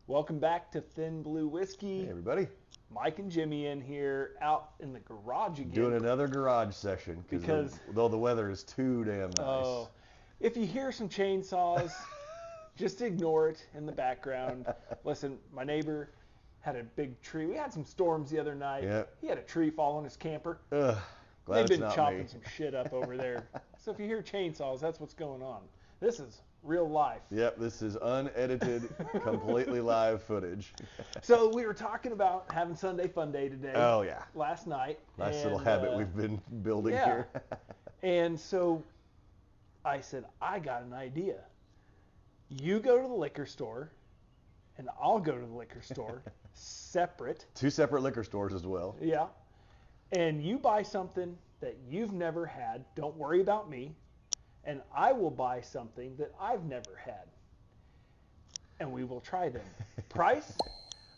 Welcome back to Thin Blue Whiskey. Hey everybody, Mike and Jimmy in here out in the garage again. doing another garage session Because though the weather is too damn nice. Oh, if you hear some chainsaws, just ignore it in the background. Listen, my neighbor had a big tree. We had some storms the other night. Yep. He had a tree fall on his camper. Ugh, glad They've it's been not chopping me. some shit up over there. So if you hear chainsaws, that's what's going on. This is real life. Yep, this is unedited, completely live footage. So we were talking about having Sunday Funday today. Oh yeah, Last night. nice little habit we've been building yeah. here. And so I said, I got an idea. You go to the liquor store, and I'll go to the liquor store, separate. 2 separate liquor stores as well. Yeah. And you buy something that you've never had. Don't worry about me. And I will buy something that I've never had. And we will try them. Price?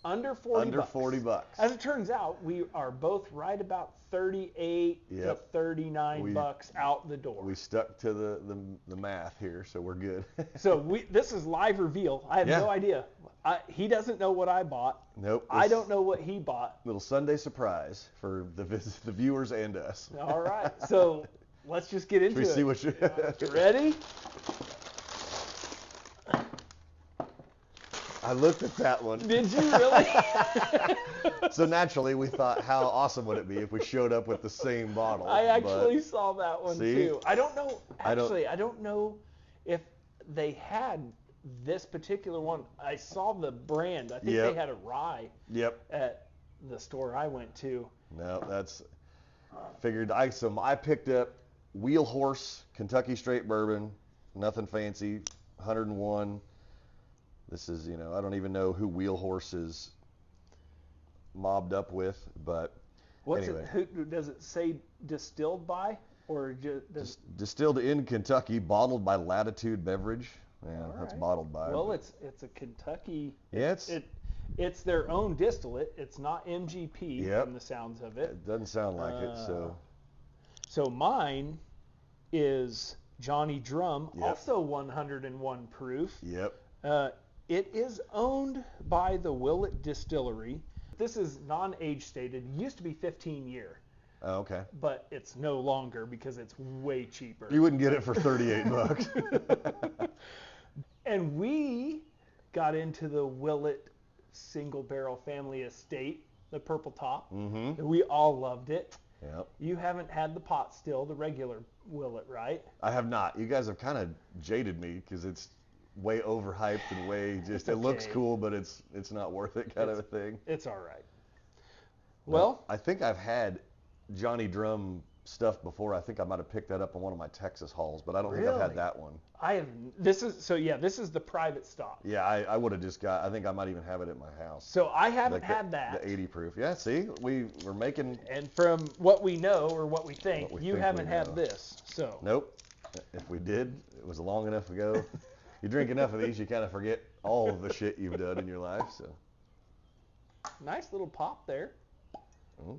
Under 40 Under bucks. 40 bucks. As it turns out, we are both right about 38 to Yep. 39 bucks out the door. We stuck to the math here, so we're good. So this is live reveal. I have Yeah. no idea. He doesn't know what I bought. Nope. I don't know what he bought. Little Sunday surprise for the viewers and us. All right. So let's just get into Should we it. see what you... Ready? I looked at that one. Did you really? So naturally, we thought, how awesome would it be if we showed up with the same bottle? I actually But saw that one see? too. I don't know. I don't- Actually, I don't know if they had this particular one. I saw the brand. I think Yep. they had a rye Yep. at the store I went to. No, that's figured. I picked up Wheel Horse Kentucky Straight Bourbon, nothing fancy, 101. This is, I don't even know who Wheel Horse is mobbed up with, but What's anyway. it? Who does it say distilled by, or just? Distilled in Kentucky, bottled by Latitude Beverage. Yeah, that's right. bottled by. Well, but- it's a Kentucky. Yeah, It's their own distillate. It's not MGP Yep. from the sounds of it. it doesn't sound like it, so. So mine is Johnny Drum, Yep. also 101 proof. Yep. It is owned by the Willett Distillery. This is non-age stated. It used to be 15 year, Oh, okay. but it's no longer because it's way cheaper. You wouldn't get it for 38 bucks. And we got into the Willett single barrel family estate, the purple top. Mm-hmm. We all loved it. Yep. You haven't had the pot still, the regular Willett, right? I have not. You guys have kind of jaded me because it's way overhyped and way just, it looks okay. cool, but it's not worth it kind of a thing. It's all right. Well, I think I've had Johnny Drum stuff before. I think I might have picked that up on one of my Texas hauls, but I don't think I've Really? had that one. this is the private stock. Yeah, I would have just got, I think I might even have it at my house. So I haven't Like had that. The 80 proof. Yeah, see, we're making, And from what we know or what we think, What we you think haven't we had know. this. So nope. If we did, it was long enough ago. You drink enough of these, you kind of forget all of the shit you've done in your life, so. nice little pop there. Ooh.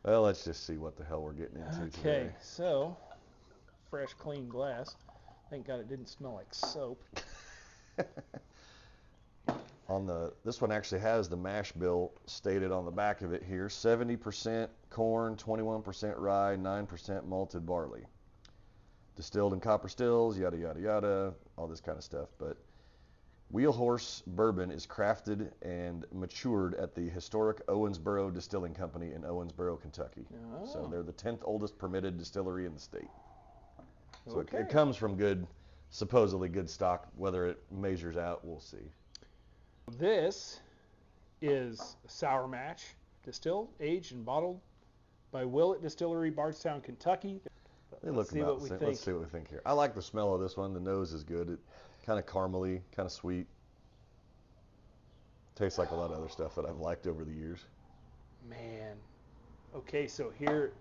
Well, let's just see what the hell we're getting into Okay, today. so fresh, clean glass. Thank God it didn't smell like soap. This one actually has the mash bill stated on the back of it here. 70% corn, 21% rye, 9% malted barley. Distilled in copper stills, yada, yada, yada, all this kind of stuff. But Wheel Horse Bourbon is crafted and matured at the historic Owensboro Distilling Company in Owensboro, Kentucky. Oh. So they're the 10th oldest permitted distillery in the state. So Okay. it comes from supposedly good stock. Whether it measures out, we'll see. This is a sour mash, distilled, aged, and bottled by Willett Distillery, Bardstown, Kentucky. They look see about what we the same. think. Let's see what we think here. I like the smell of this one. The nose is good. It kind of caramely, kind of sweet. Tastes like a lot of other stuff that I've liked over the years. Man. Okay, so here.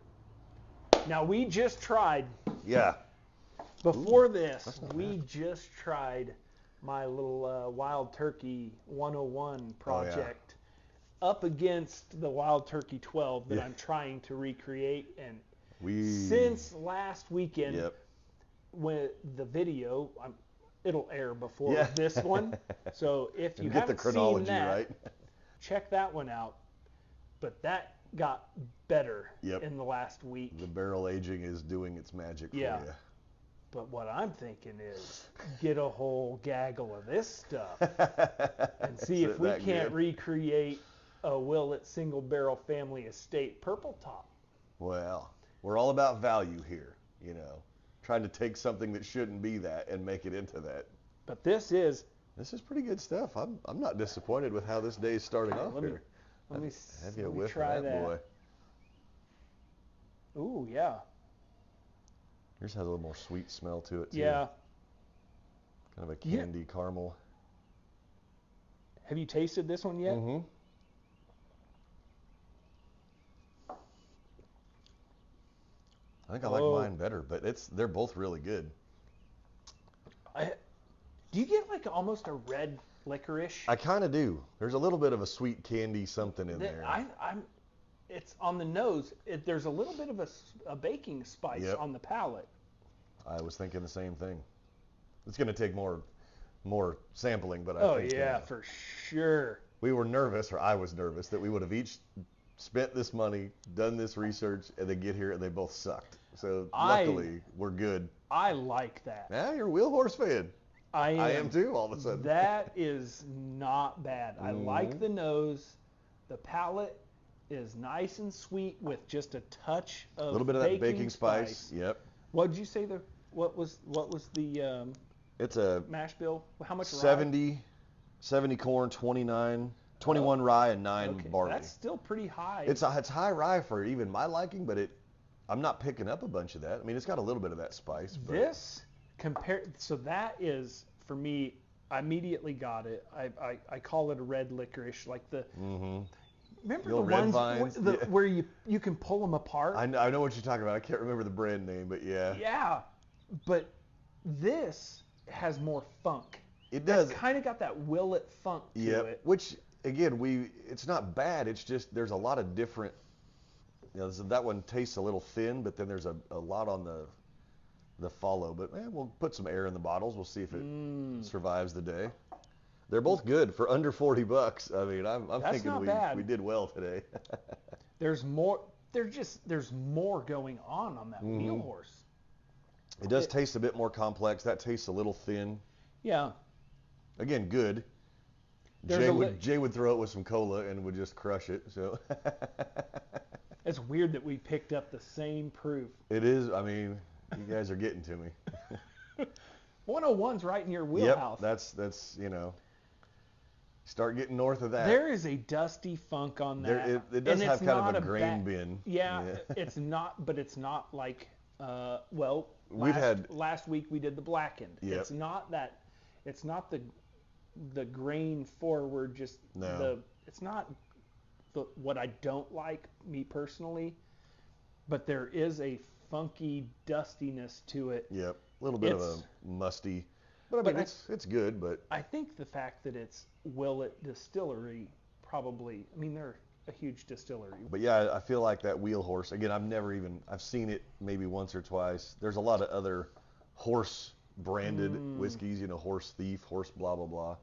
Now we just tried, Yeah. before this, we just tried my little Wild Turkey 101 project up against the Wild Turkey 12 that Yeah. I'm trying to recreate. And We since last weekend, Yep. when the video, it'll air before Yeah. this one. So if you Get the haven't chronology seen that, right. check that one out. But that got better Yep. in the last week. The barrel aging is doing its magic Yeah. for you. But what I'm thinking is get a whole gaggle of this stuff and see Is if it we that can't good? recreate a Willett single barrel family estate purple top. Well, we're all about value here, trying to take something that shouldn't be that and make it into that. But this is pretty good stuff. I'm not disappointed with how this day is starting off let me- here. let me Have you a let me whiff try of that, boy? Ooh, yeah. Yours has a little more sweet smell to it too. Yeah. Kind of a Yeah. candy caramel. Have you tasted this one yet? Mm-hmm. I think I like mine better, but they're both really good. Do you get like almost a red licorice? I kind of do. There's a little bit of a sweet candy something in there. It's on the nose. There's a little bit of a baking spice Yep. on the palate. I was thinking the same thing. It's going to take more sampling, but Oh I think yeah, for sure. we were nervous, or I was nervous, that we would have each spent this money, done this research, and then get here and they both sucked. So luckily, we're good. I like that. Now you're a Wheel Horse fan. I am too, all of a sudden. That is not bad. I like Mhm. the nose. The palate is nice and sweet with just a touch of A little bit of that baking spice. Yep. What did you say what was the It's a mash bill? How much rye? 70 corn, 21 rye, and 9 Okay, barley. that's still pretty high. It's high rye for even my liking, but I'm not picking up a bunch of that. I mean, it's got a little bit of that spice. But So that is, for me, I immediately got it. I call it a red licorice, like the. Mm-hmm. Remember The the old red ones vines? Yeah. where you can pull them apart? I know what you're talking about. I can't remember the brand name, but yeah. Yeah, but this has more funk. It does. It's kind of got that Willett funk to Yep. it. Which again, it's not bad. It's just there's a lot of different. That one tastes a little thin, but then there's a lot on the follow. But we'll put some air in the bottles. We'll see if it survives the day. They're both good for under $40. I mean, I'm That's thinking not bad. we did well today. There's more. There's more going on that wheel horse. It does taste a bit more complex. That tastes a little thin. Yeah. Again, good. Jay would throw it with some cola and would just crush it. So It's weird that we picked up the same proof. it is. I mean, you guys are getting to me. 101's right in your wheelhouse. Yep, that's start getting north of that. There is a dusty funk on that. It does and have it's kind of not a grain bin. Yeah, it's not, but it's not like, last week we did the blackened. Yep. It's not that, it's not the grain forward, just No. it's not what I don't like, me personally, but there is a funky dustiness to it. Yep, a little bit of a musty. But I mean, it's good, but I think the fact that it's Willett Distillery probably, I mean, they're a huge distillery. But yeah, I feel like that Wheel Horse, again, I've seen it maybe once or twice. There's a lot of other horse branded whiskeys, Horse Thief, Horse blah, blah, blah,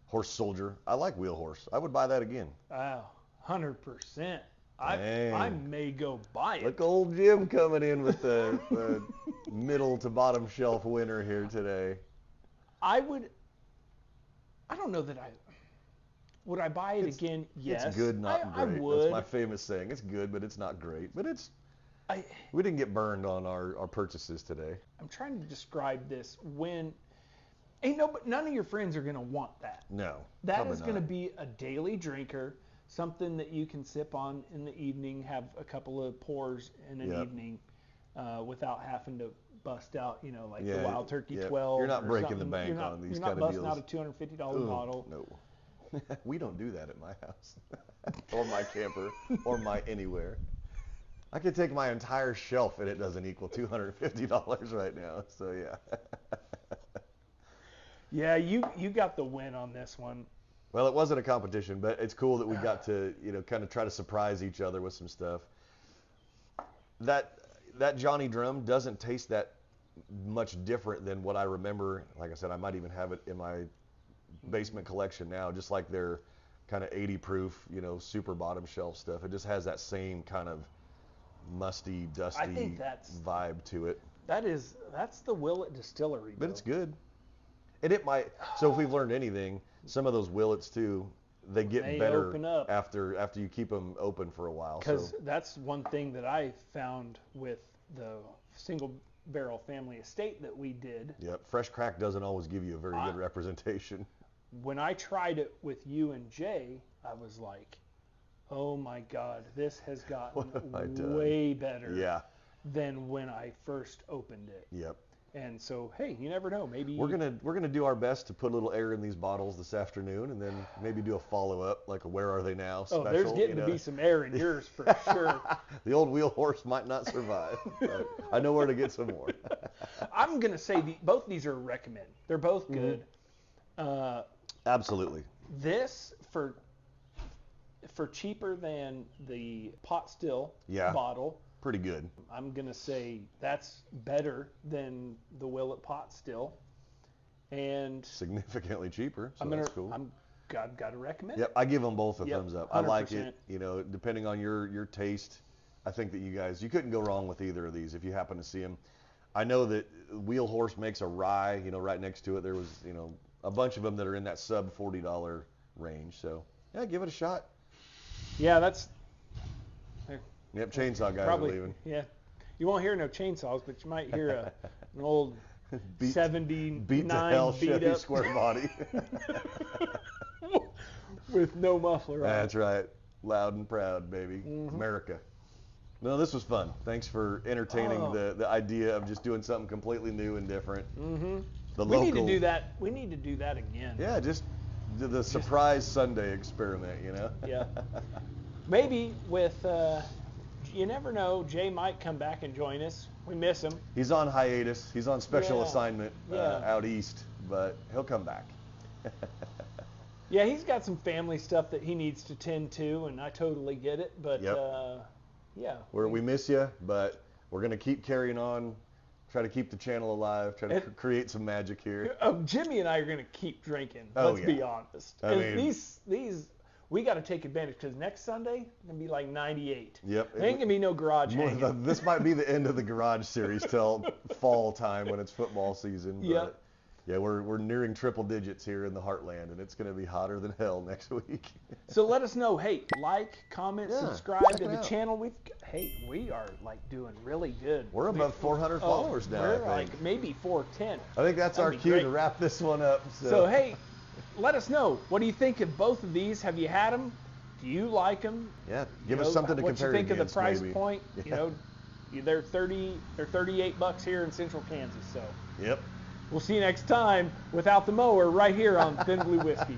Horse Soldier. I like Wheel Horse. I would buy that again. 100%. I may go buy it. Look, old Jim coming in with the middle to bottom shelf winner here today. I don't know that would I buy it again? Yes. It's good, not great. I would. That's my famous saying. It's good, but it's not great. But we didn't get burned on our purchases today. I'm trying to describe this when none of your friends are going to want that. No. That is going to be a daily drinker, something that you can sip on in the evening, have a couple of pours in an evening without having to bust out, the Wild Turkey 12. You're not breaking the something. bank on these You're kind not of deals. busting out a $250 bottle. No. We don't do that at my house or my camper or my anywhere. I could take my entire shelf and it doesn't equal $250 right now. So yeah. Yeah, you got the win on this one. Well, it wasn't a competition, but it's cool that we got to, kind of try to surprise each other with some stuff. That Johnny Drum doesn't taste that much different than what I remember. Like I said, I might even have it in my basement collection now, just like their kind of 80 proof, you know, super bottom shelf stuff. It just has that same kind of musty, dusty vibe to it. That's the Willett Distillery, But though. it's good. And it might, so if we've learned anything, some of those Willets too, they get better open up. after you keep them open for a while. Because that's one thing that I found with the single barrel family estate that we did. Yep, fresh crack doesn't always give you a very good representation. When I tried it with you and Jay, I was like, oh my God, this has gotten way better than when I first opened it. Yep. And so, hey, you never know. Maybe we're gonna do our best to put a little air in these bottles this afternoon, and then maybe do a follow-up, like a Where Are They Now special. Oh, there's getting to be some air in yours for sure. The old wheel horse might not survive, but I know where to get some more. I'm gonna say both these are a recommend. They're both good. Absolutely. This for cheaper than the pot still bottle. Pretty good. I'm gonna say that's better than the Willett pot still, and significantly cheaper. So that's cool. I've got to recommend. Yep, I give them both a thumbs up. 100%. I like it. You know, depending on your taste, I think that you couldn't go wrong with either of these if you happen to see them. I know that Wheel Horse makes a rye. You know, right next to it there was a bunch of them that are in that sub $40 range. So yeah, give it a shot. Yeah, that's. Yep, chainsaw guys are leaving. Yeah, you won't hear no chainsaws, but you might hear an old 79 beat to hell Chevy up square body with no muffler on. That's right, loud and proud, baby. America. No, this was fun. Thanks for entertaining the idea of just doing something completely new and different. We need to do that. We need to do that again. Yeah, just the surprise Sunday experiment. Yeah. Maybe with. You never know. Jay might come back and join us. We miss him. He's on hiatus. He's on special assignment out east, but he'll come back. Yeah, he's got some family stuff that he needs to tend to, and I totally get it. But yeah, we miss you, but we're gonna keep carrying on. Try to keep the channel alive. Try to create some magic here. Jimmy and I are gonna keep drinking. Oh, let's be honest. I mean, these. We got to take advantage because next Sunday it's gonna be like 98. Yep. There ain't gonna be no garage hanging. This might be the end of the garage series till fall time when it's football season. But yeah, we're nearing triple digits here in the heartland, and it's gonna be hotter than hell next week. So let us know. Hey, like, comment, subscribe to the channel. We are like doing really good. We're above 400 followers now. We're like maybe 410. I think that's our cue to wrap this one up. So hey. Let us know. What do you think of both of these? Have you had them? Do you like them? Yeah, give us something to compare against. What you think of the price maybe. Point? Yeah. They're $38 here in Central Kansas. So yep. We'll see you next time without the mower right here on Thin Blue Whiskey.